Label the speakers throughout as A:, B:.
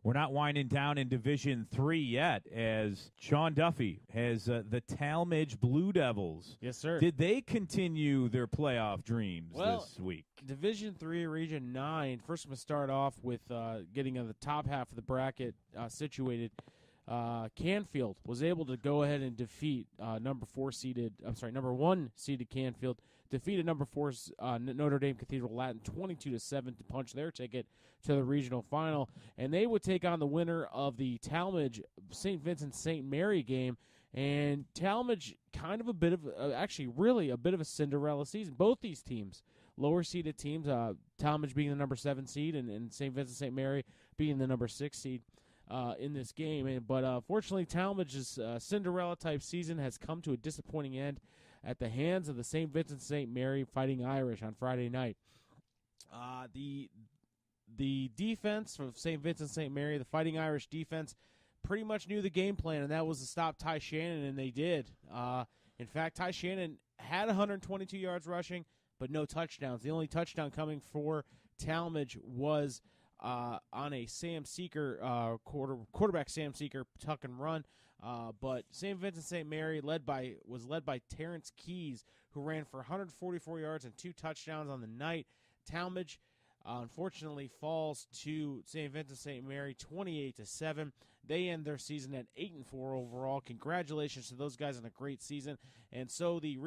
A: we're not winding down in Division III yet, as Sean Duffy has the Talmadge Blue Devils.
B: Yes, sir.
A: Did they continue their playoff dreams this week?
B: Division III, Region 9. First, I'm going to start off with getting in the top half of the bracket situated. Canfield was able to go ahead and defeat number one seeded Canfield, defeated number 4 Notre Dame Cathedral Latin 22-7 to punch their ticket to the regional final, and they would take on the winner of the Talmadge St. Vincent St. Mary game. And Talmadge, kind of a bit of really a bit of a Cinderella season. Both these teams, lower seeded teams, Talmadge being the number 7 seed and St. Vincent St. Mary being the number 6 seed. In this game, but fortunately, Talmadge's Cinderella-type season has come to a disappointing end at the hands of the St. Vincent St. Mary Fighting Irish on Friday night. The defense from St. Vincent St. Mary, the Fighting Irish defense, pretty much knew the game plan, and that was to stop Ty Shannon, and they did. In fact, Ty Shannon had 122 yards rushing, but no touchdowns. The only touchdown coming for Talmadge was on a Sam Seeker quarterback Sam Seeker tuck and run, but St. Vincent St. Mary was led by Terrence Keys, who ran for 144 yards and 2 touchdowns on the night. Talmadge unfortunately falls to St. Vincent St. Mary 28-7. They end their season at 8-4 overall. Congratulations to those guys on a great season. And so the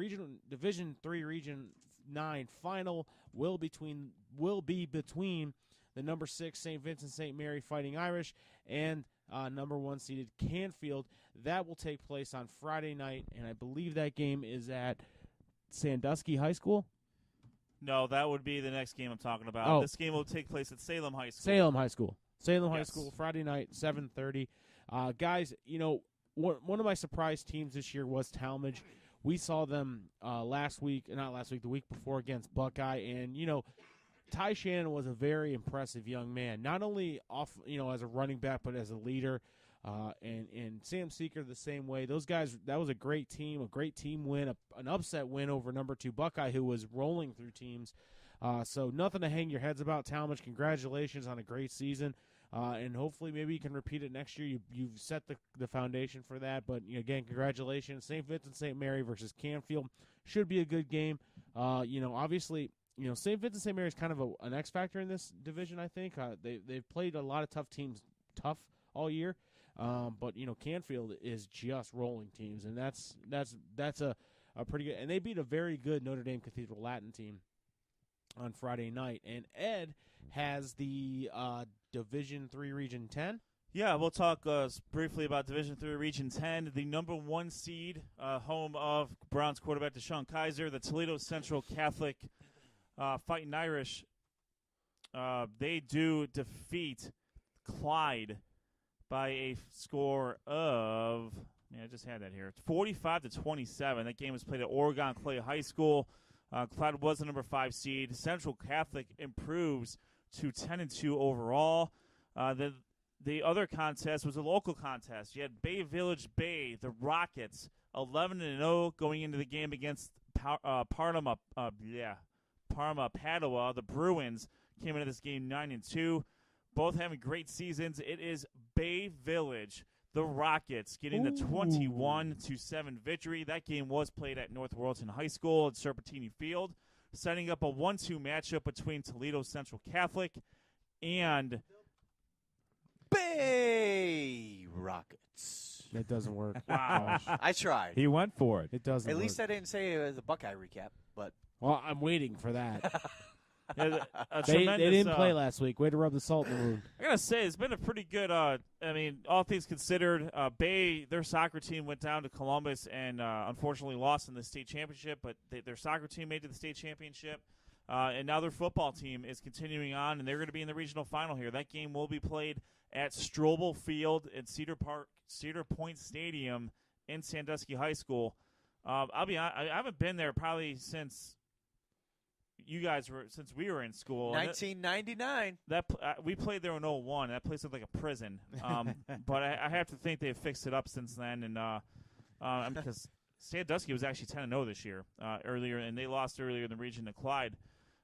B: Division III Region 9 final will be between the number 6 St. Vincent St. Mary Fighting Irish and number 1 seeded Canfield. That will take place on Friday night, and I believe that game is at Sandusky High School.
C: No, that would be the next game I'm talking about.
B: Oh.
C: This game will take place at Salem High School.
B: Salem High School, Friday night, 7:30. Guys, one of my surprise teams this year was Talmadge. We saw them the week before against Buckeye, and, Ty Shannon was a very impressive young man, not only as a running back, but as a leader. And Sam Seeker the same way. Those guys, that was a great team win, an upset win over number 2 Buckeye, who was rolling through teams. So nothing to hang your heads about, Talmadge. Congratulations on a great season. And hopefully maybe you can repeat it next year. You've set the foundation for that. But, again, congratulations. St. Vincent St. Mary versus Canfield should be a good game. Obviously, St. Vincent St. Mary is kind of an X factor in this division, I think. They've played a lot of tough teams all year. But Canfield is just rolling teams, and that's a pretty good. And they beat a very good Notre Dame Cathedral Latin team on Friday night. And Ed has the Division III Region 10.
C: Yeah, we'll talk briefly about Division III Region 10. The number 1 seed, home of Browns quarterback Deshaun Kaiser, the Toledo Central Catholic Fighting Irish. They do defeat Clyde by a score of, I just had that here, 45-27. That game was played at Oregon Clay High School. Clyde was the number 5 seed. Central Catholic improves to 10-2 overall. The other contest was a local contest. You had Bay Village Bay, the Rockets, 11-0 going into the game against Parma Padua. The Bruins came into this game 9-2. Both having great seasons. It is Bay Village, the Rockets, getting the 21-7 victory. That game was played at North Royalton High School at Serpentini Field, setting up a 1-2 matchup between Toledo Central Catholic and
D: Bay Rockets.
B: That doesn't work.
C: Wow.
D: I tried.
A: He went for it.
B: It doesn't
D: At
B: work.
D: least I didn't say it was a Buckeye recap, but
B: Well, I'm waiting for that.
C: Yeah,
B: They didn't play last week. Way to rub the salt in the wound.
C: I gotta say, it's been a pretty good. All things considered, Bay, their soccer team went down to Columbus and unfortunately lost in the state championship. But their soccer team made it to the state championship, and now their football team is continuing on, and they're going to be in the regional final here. That game will be played at Strobel Field at Cedar Point Stadium in Sandusky High School. I'll be honest, I haven't been there probably since we were in school.
D: 1999.
C: We played there in 2001. That place looked like a prison. But I have to think they've fixed it up since then. And because Sandusky was actually 10-0 this year earlier, and they lost earlier in the region to Clyde.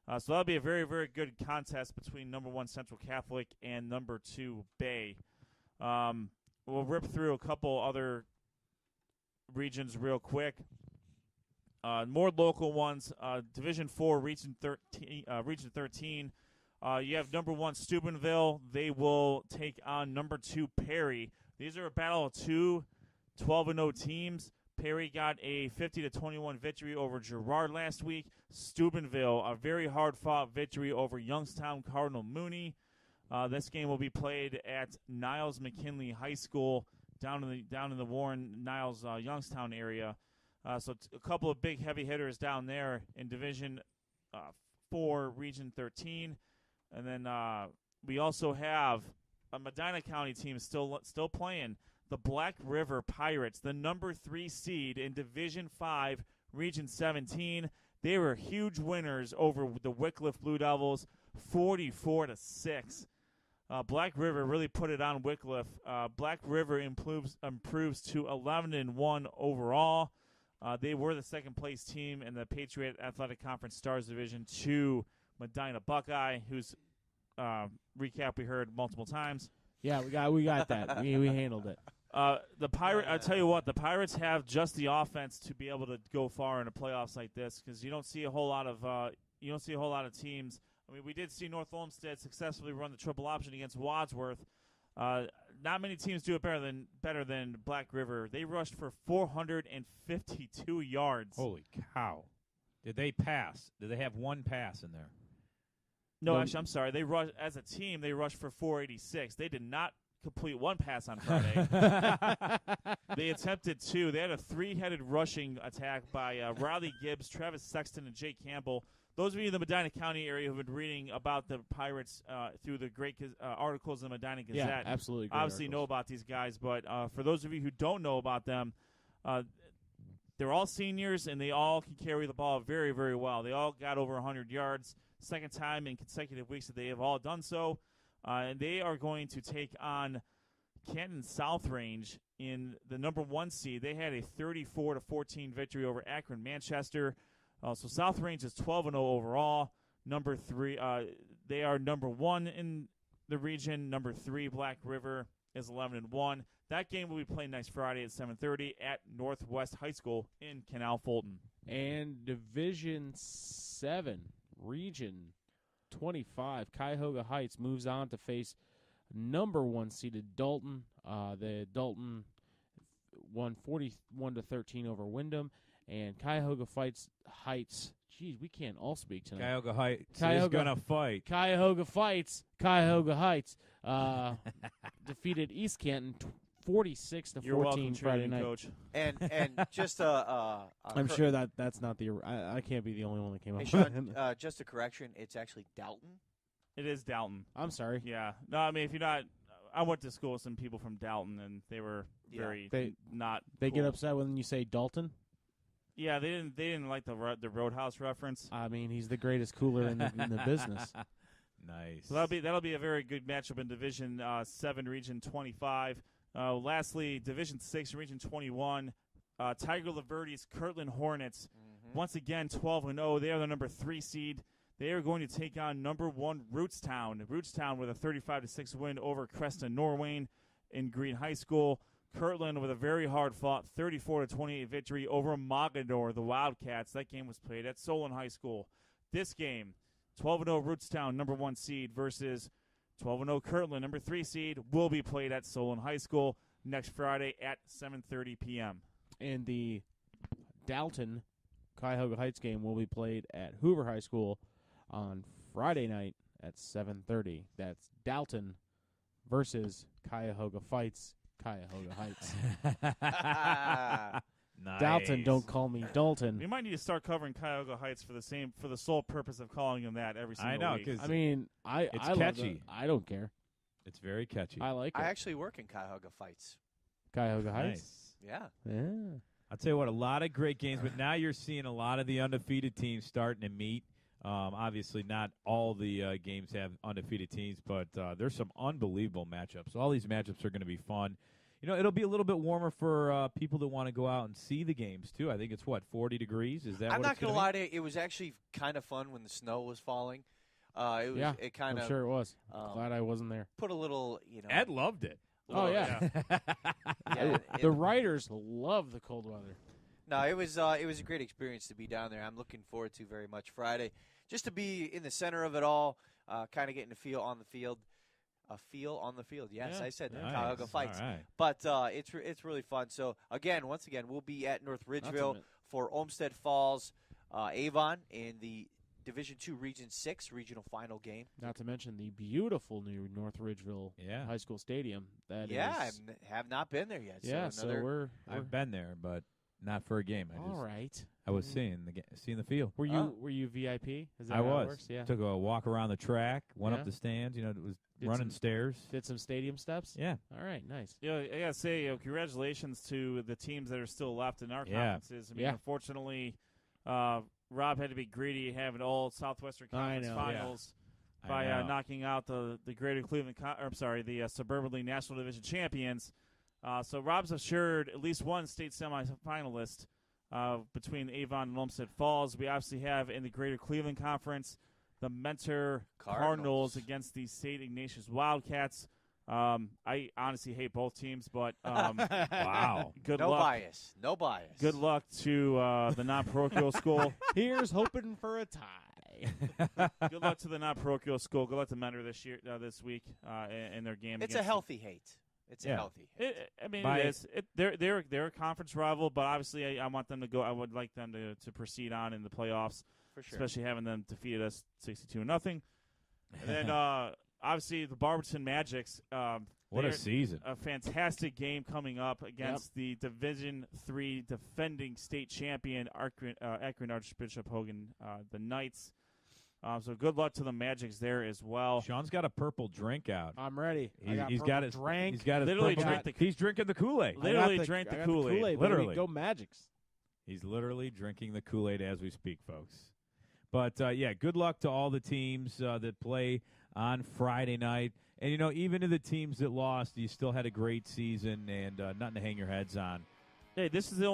C: So that'll be a very, very good contest between number 1 Central Catholic and number 2 Bay. We'll rip through a couple other regions real quick. More local ones. Division 4, Region 13. You have number 1 Steubenville. They will take on number 2 Perry. These are a battle of two 12-0 teams. Perry got a 50-21 victory over Girard last week. Steubenville, a very hard-fought victory over Youngstown Cardinal Mooney. This game will be played at Niles McKinley High School down in the Warren Niles Youngstown area. So a couple of big heavy hitters down there in Division 4, Region 13, and then we also have a Medina County team still playing. The Black River Pirates, the number 3 seed in Division 5, Region 17. They were huge winners over the Wycliffe Blue Devils, 44-6. Black River really put it on Wycliffe. Black River improves to 11-1 overall. They were the second-place team in the Patriot Athletic Conference Stars Division to Medina Buckeye, whose recap we heard multiple times.
B: Yeah, we got that. we handled it.
C: I tell you what, the Pirates have just the offense to be able to go far in the playoffs like this, because you don't see a whole lot of teams. I mean, we did see North Olmsted successfully run the triple option against Wadsworth. Not many teams do it better than Black River. They rushed for 452 yards.
A: Holy cow! Did they pass? Did they have one pass in there?
C: No, actually, I'm sorry. They rushed as a team. They rushed for 486. They did not complete one pass on Friday. They attempted 2. They had a 3-headed rushing attack by Riley Gibbs, Travis Sexton, and Jake Campbell. Those of you in the Medina County area who have been reading about the Pirates through the great articles in the Medina Gazette,
B: yeah, absolutely,
C: obviously know about these guys. But for those of you who don't know about them, they're all seniors, and they all can carry the ball very, very well. They all got over 100 yards. Second time in consecutive weeks that they have all done so. And they are going to take on Canton South Range in the number 1 seed. They had a 34-14 victory over Akron Manchester. So South Range is 12-0 overall. Number 3, they are number 1 in the region. Number 3, Black River, is 11-1. That game will be played next Friday at 7:30 at Northwest High School in Canal Fulton.
B: And Division 7, Region 25, Cuyahoga Heights moves on to face number 1 seeded Dalton. The Dalton won 41-13 over Wyndham, and Cuyahoga Heights. Geez, we can't all speak tonight.
A: Cuyahoga Heights is gonna fight.
B: Cuyahoga Heights defeated East Canton 46-14 Friday night.
C: Coach.
D: And just
B: I'm sure that's not the. I can't be the only one that came up.
D: Hey, Sean, just a correction. It's actually Dalton.
C: It is Dalton.
B: I'm sorry.
C: Yeah. No, I mean, if you're not, I went to school with some people from Dalton, and they were not.
B: They
C: cool.
B: get upset when you say Dalton.
C: Yeah, they didn't like the Roadhouse reference.
B: I mean, he's the greatest cooler in the business.
A: Nice.
C: So that'll be a very good matchup in Division 7, Region 25. Lastly, Division 6, Region 21, Tiger Laverty's Kirtland Hornets.
D: Mm-hmm.
C: Once again, 12-0. They are the number 3 seed. They are going to take on number 1 Rootstown. Rootstown with a 35-6 win over Creston Norwayne in Green High School. Kirtland with a very hard-fought 34-28 victory over Mogador, the Wildcats. That game was played at Solon High School. This game, 12-0 Rootstown, number 1 seed, versus 12-0 Kirtland, number 3 seed, will be played at Solon High School next Friday at 7:30 p.m.
B: And the Dalton Cuyahoga Heights game will be played at Hoover High School on Friday night at 7:30. That's Dalton versus Cuyahoga Fights. Cuyahoga Heights.
A: Nice.
B: Dalton, don't call me Dalton.
C: We might need to start covering Cuyahoga Heights for the sole purpose of calling them that every single
A: I know,
C: week.
A: because
B: I mean, I love
A: catchy.
B: it. I don't care.
A: it's very catchy.
B: I like it.
D: I actually work in Cuyahoga Fights.
B: Cuyahoga Heights.
D: Yeah.
B: Yeah.
A: I'll tell you what, a lot of great games, but now you're seeing a lot of the undefeated teams starting to meet. Obviously, not all the games have undefeated teams, but there's some unbelievable matchups. All these matchups are going to be fun. it'll be a little bit warmer for people that want to go out and see the games too. I think it's 40 degrees. Is that?
D: I'm
A: what
D: not
A: it's
D: gonna
A: gonna
D: lie to you. It was actually kind of fun when the snow was falling. It kind
B: I'm
D: of
B: sure it was. Glad I wasn't there.
D: put a little,
A: be? Ed loved it.
B: Oh, yeah. The writers love the cold weather.
D: No, it was a great experience to be down there. I'm looking forward to very much Friday, just to be in the center of it all, kind of getting a feel on the field. A feel on the field. Yes,
B: Yeah.
D: I said that.
A: Nice.
D: Cuyahoga fights.
A: All right.
D: But it's really fun. So once again, we'll be at North Ridgeville
B: That's
D: for Olmsted Falls, Avon in the Division II Region 6 regional final game.
B: Not to mention the beautiful new North Ridgeville
A: Yeah.
B: High School Stadium.
D: I have not been there yet.
B: Yeah,
D: so another,
B: we're
A: I've been there, but not for a game.
B: all right.
A: I was seeing the field.
B: Were you
D: Oh.
B: were you VIP? Is that
A: I
B: how it
A: was.
B: works? Yeah.
A: Took a walk around the track, went
B: Yeah.
A: up the stands. It was
B: Did
A: running
B: some-
A: stairs.
B: Did some stadium steps?
A: Yeah.
B: All right, nice.
C: I gotta say, congratulations to the teams that are still left in our
A: Yeah.
C: conferences. I mean,
B: Yeah.
C: unfortunately, Rob had to be greedy having all Southwestern
B: I
C: Conference
B: know.
C: finals
A: I
C: by
A: know.
C: knocking out the Greater Cleveland, the Suburban League National Division champions. So Rob's assured at least one state semifinalist between Avon and Olmsted Falls. We obviously have in the Greater Cleveland Conference the Mentor Cardinals against the St. Ignatius Wildcats. I honestly hate both teams, but
A: Wow.
C: good
D: no
C: luck.
D: bias. No bias.
C: Good luck to the non-parochial school.
B: Here's hoping for a tie.
C: Good luck to the non-parochial school. Good luck to Mentor this week in their game.
D: It's a healthy hate. It's
A: Yeah.
D: a healthy hate.
C: It is. They're a conference rival, but obviously I want them to go. I would like them to proceed on in the playoffs,
D: For sure.
C: especially having them defeated us 62-0. And then obviously the Barberton Magics.
A: What a
C: they're
A: season.
C: A fantastic game coming up against the Division III defending state champion Akron Archbishop Hogan, the Knights. So good luck to the Magics there as well.
A: Sean's got a purple drink out.
B: I'm ready.
A: He's got his
B: drink.
A: He's got his
C: Literally
A: purple
C: drank
A: drink.
C: the-
A: He's drinking the Kool-Aid.
C: Literally drank the Kool-Aid.
B: baby.
A: Literally.
B: Go Magics.
A: He's literally drinking the Kool-Aid as we speak, folks. But, good luck to all the teams that play on Friday night. And, even to the teams that lost, you still had a great season and nothing to hang your heads on.
C: Hey, this is the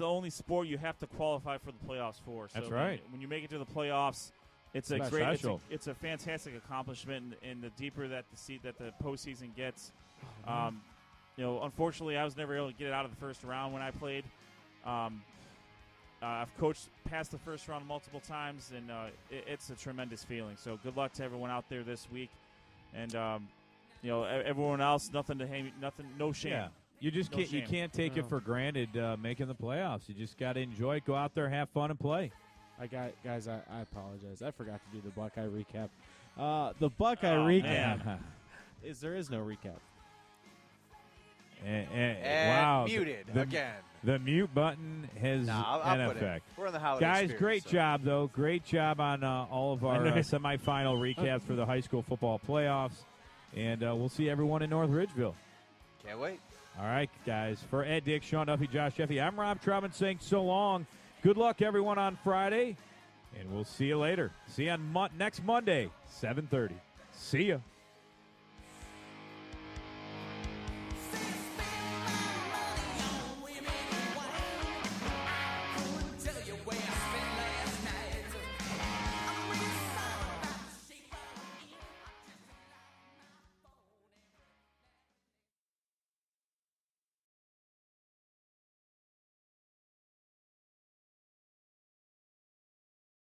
C: only sport you have to qualify for the playoffs for. So
A: That's right.
C: When you make it to the playoffs, it's a
A: That's
C: great,
A: special.
C: it's a fantastic accomplishment. And the deeper that the postseason gets, unfortunately, I was never able to get it out of the first round when I played. I've coached past the first round multiple times, and it's a tremendous feeling. So good luck to everyone out there this week, and everyone else, no shame.
A: Yeah. You just
C: No
A: can't. You
C: shame.
A: can't take it for granted making the playoffs. You just got to enjoy it. Go out there, have fun, and play.
B: Guys, I apologize. I forgot to do the Buckeye recap. The Buckeye recap
A: Man.
B: there is no recap.
D: And
A: wow.
D: muted
A: the,
D: again.
A: The mute button has
D: I'll
A: an
D: put it.
A: effect.
D: We're in the holiday
A: Guys,
D: spirit,
A: great
D: so.
A: job, though. Great job on all of our semifinal recaps for the high school football playoffs. And we'll see everyone in North Ridgeville.
D: Can't wait.
A: All right, guys. For Ed Dick, Sean Duffy, Josh Jeffy, I'm Rob Trauman saying so long. Good luck, everyone, on Friday. And we'll see you later. See you on next Monday, 7:30. See ya.